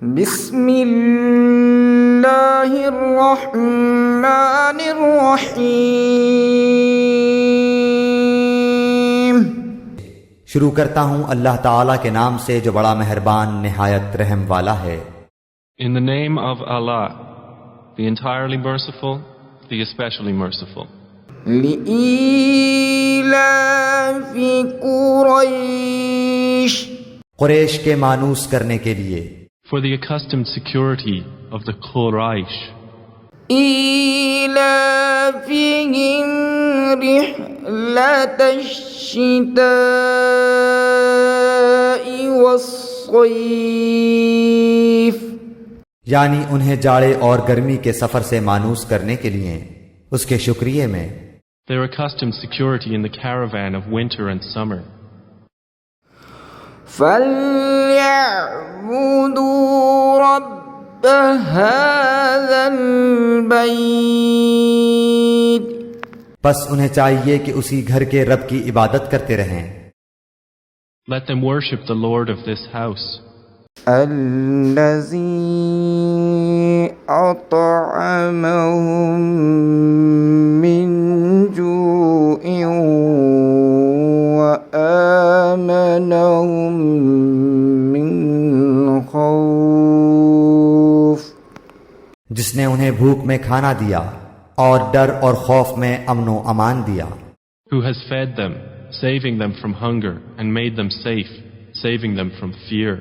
بسم اللہ الرحمن الرحیم۔ شروع کرتا ہوں اللہ تعالیٰ کے نام سے جو بڑا مہربان نہایت رحم والا ہے۔ In the name of Allah, the entirely merciful, the especially merciful. لإيلاف قریش، قریش کے مانوس کرنے کے لیے، For the accustomed security of the Quraysh, إيلافهم رحلة الشتاء والصيف، یعنی انہیں جاڑے اور گرمی کے سفر سے مانوس کرنے کے لیے اس کے شکریے میں، their accustomed security in the caravan of winter and summer. فَلْيَعْبُدُوا رَبَّ هَذَا الْبَيْتِ، پس انہیں چاہیے کہ اسی گھر کے رب کی عبادت کرتے رہیں۔ Let them worship the Lord of this house, الَّذِي أَطْعَمَهُم مِّن جُوعٍ وَآمَنَهُم مِّن خوف، جس نے انہیں بھوک میں کھانا دیا اور ڈر اور خوف میں امن و امان دیا، who has fed them, saving them from hunger, and made them safe, saving them from fear.